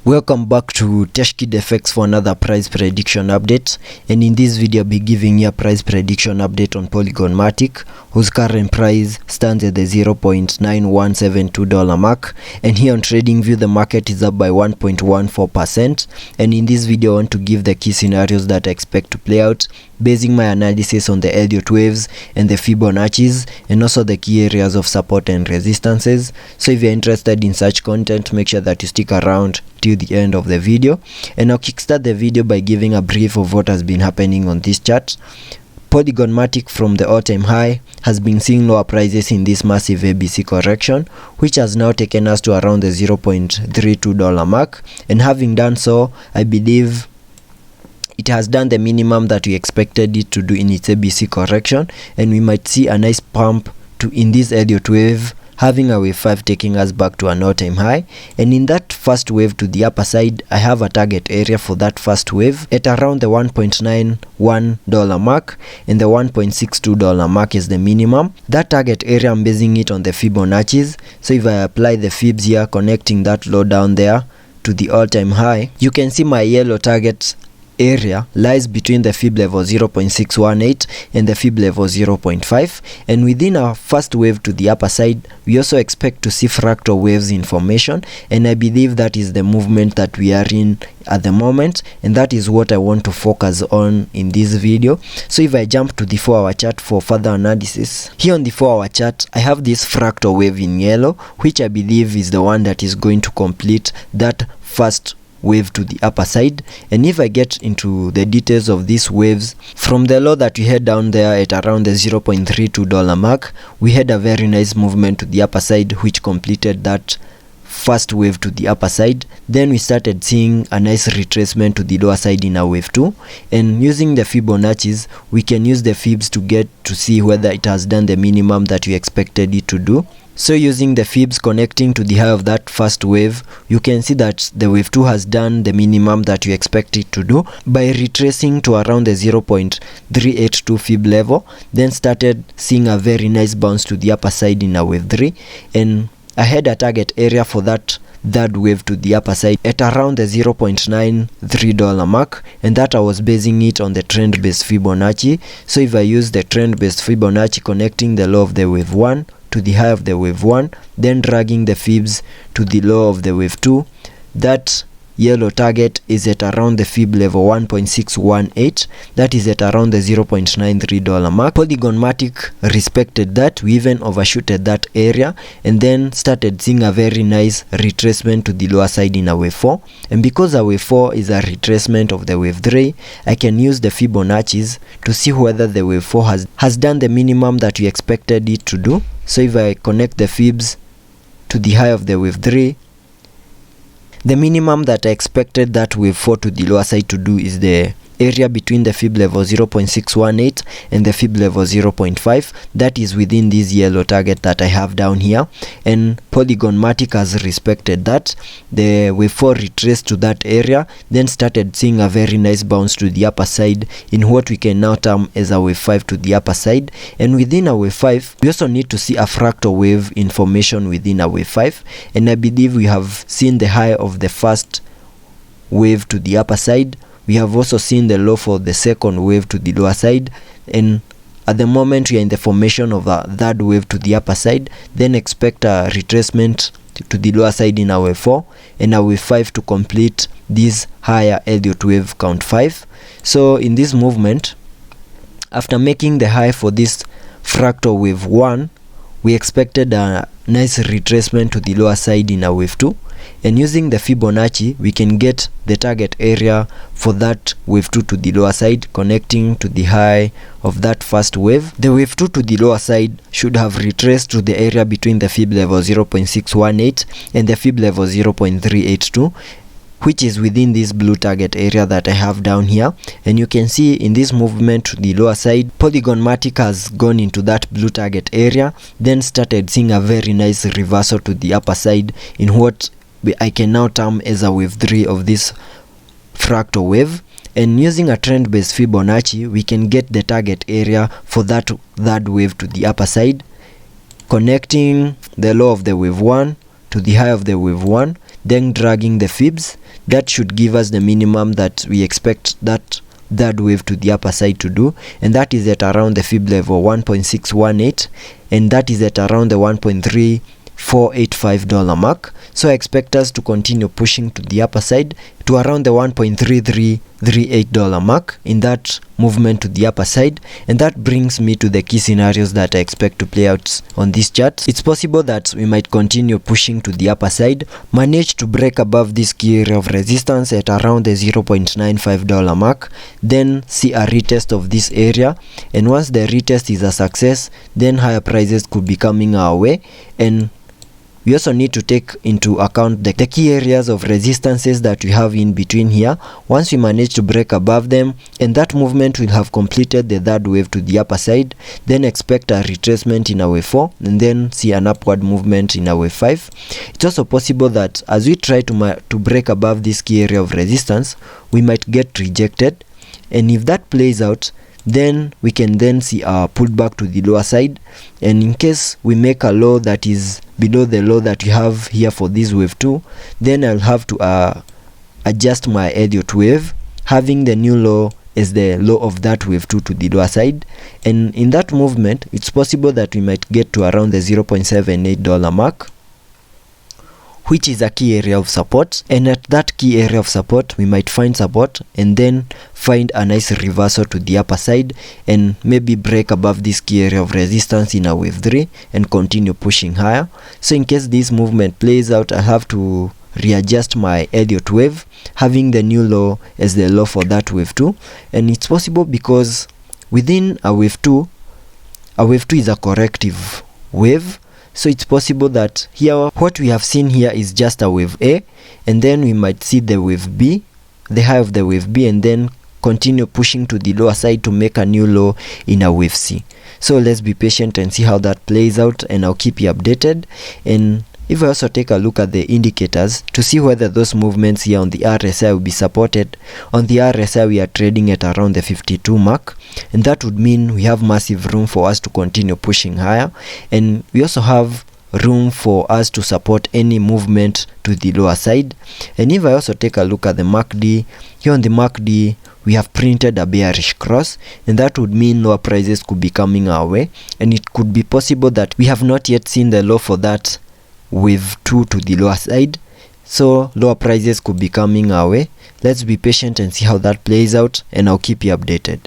Welcome back to TechKidFX for another price prediction update, and in this video I'll be giving you a price prediction update on Polygon Matic, whose current price stands at the $0.9172 mark, and here on TradingView the market is up by 1.14%. And in this video I want to give the key scenarios that I expect to play out, basing my analysis on the Elliot waves and the Fibonacci's, and also the key areas of support and resistances. So if you're interested in such content, make sure that you stick around till the end of the video. And I'll kickstart the video by giving a brief of what has been happening on this chart. Polygon Matic from the all-time high has been seeing lower prices in this massive ABC correction, which has now taken us to around the $0.32 mark, and having done so, I believe it has done the minimum that we expected it to do in its ABC correction, and we might see a nice pump to in this Elliot wave, having a wave 5 taking us back to an all-time high. And in that first wave to the upper side, I have a target area for that first wave at around the $1.91 mark, and the $1.62 mark is the minimum. That target area, I'm basing it on the Fibonacci's. So if I apply the Fibs here, connecting that low down there to the all-time high, you can see my yellow target area lies between the fib level 0.618 and the fib level 0.5, and within our first wave to the upper side we also expect to see fractal waves in formation, and I believe that is the movement that we are in at the moment, and that is what I want to focus on in this video. So if I jump to the 4-hour chart for further analysis, here on the 4-hour chart I have this fractal wave in yellow, which I believe is the one that is going to complete that first wave to the upper side. And if I get into the details of these waves, from the low that we had down there at around the $0.32 mark, we had a very nice movement to the upper side which completed that first wave to the upper side. Then we started seeing a nice retracement to the lower side in our wave 2, and using the Fibonacci's, we can use the fibs to get to see whether it has done the minimum that we expected it to do. So using the fibs connecting to the high of that first wave, you can see that the wave 2 has done the minimum that you expect it to do by retracing to around the 0.382 fib level, then started seeing a very nice bounce to the upper side in a wave 3, and I had a target area for that third wave to the upper side at around the $0.93 mark, and that I was basing it on the trend based Fibonacci. So if I use the trend based Fibonacci connecting the low of the wave 1 to the high of the wave 1, then dragging the fibs to the low of the wave 2, that yellow target is at around the fib level 1.618, that is at around the $0.93 mark. Polygon Matic respected that. We even overshooted that area and then started seeing a very nice retracement to the lower side in a wave 4, and because a wave 4 is a retracement of the wave 3, I can use the Fibonacci's to see whether the wave 4 has done the minimum that we expected it to do. So if I connect the fibs to the high of the wave 3, the minimum that I expected that wave 4 to the lower side to do is the area between the fib level 0.618 and the fib level 0.5. that is within this yellow target that I have down here, and Polygon Matic has respected that. The wave 4 retraced to that area, then started seeing a very nice bounce to the upper side in what we can now term as a wave 5 to the upper side. And within a wave 5 we also need to see a fractal wave in formation within a wave 5, and I believe we have seen the high of the first wave to the upper side. We have also seen the low for the second wave to the lower side, and at the moment we are in the formation of a third wave to the upper side. Then expect a retracement to the lower side in our wave 4 and our wave 5 to complete this higher Elliot wave count 5. So in this movement, after making the high for this fractal wave 1, we expected a nice retracement to the lower side in our wave 2, and using the Fibonacci we can get the target area for that wave 2 to the lower side connecting to the high of that first wave. The wave 2 to the lower side should have retraced to the area between the fib level 0.618 and the fib level 0.382, which is within this blue target area that I have down here. And you can see in this movement to the lower side, Polygon Matic has gone into that blue target area, then started seeing a very nice reversal to the upper side in what I can now term as a wave 3 of this fractal wave. And using a trend based Fibonacci we can get the target area for that third wave to the upper side, connecting the low of the wave 1 to the high of the wave 1, then dragging the fibs. That should give us the minimum that we expect that wave to the upper side to do, and that is at around the fib level 1.618, and that is at around the $1.3485 mark. So I expect us to continue pushing to the upper side to around the $1.3338 mark in that movement to the upper side. And that brings me to the key scenarios that I expect to play out on this chart. It's possible that we might continue pushing to the upper side, manage to break above this key area of resistance at around the $0.95 mark, then see a retest of this area, and once the retest is a success, then higher prices could be coming our way. And we also need to take into account the key areas of resistances that we have in between here. Once we manage to break above them, and that movement will have completed the third wave to the upper side, then expect a retracement in a wave 4, and then see an upward movement in a wave 5. It's also possible that as we try to break above this key area of resistance, we might get rejected, and if that plays out, then we can then see a pullback to the lower side. And in case we make a low that is below the low that we have here for this wave 2, then I'll have to adjust my Elliot wave, having the new low as the low of that wave 2 to the lower side. And in that movement, it's possible that we might get to around the $0.78 mark, which is a key area of support. And at that key area of support, we might find support and then find a nice reversal to the upper side, and maybe break above this key area of resistance in a wave 3 and continue pushing higher. So in case this movement plays out, I have to readjust my Elliot wave, having the new low as the low for that wave 2. And it's possible because within a wave 2 is a corrective wave. So it's possible that here what we have seen here is just a wave A, and then we might see the wave B, the high of the wave B, and then continue pushing to the lower side to make a new low in a wave C. So let's be patient and see how that plays out, and I'll keep you updated. And if I also take a look at the indicators to see whether those movements here on the RSI will be supported. On the RSI, we are trading at around the 52 mark, and that would mean we have massive room for us to continue pushing higher, and we also have room for us to support any movement to the lower side. And if I also take a look at the MACD, here on the MACD we have printed a bearish cross, and that would mean lower prices could be coming our way, and it could be possible that we have not yet seen the low for that wave 2 to the lower side, so lower prices could be coming our way. Let's be patient and see how that plays out, and I'll keep you updated.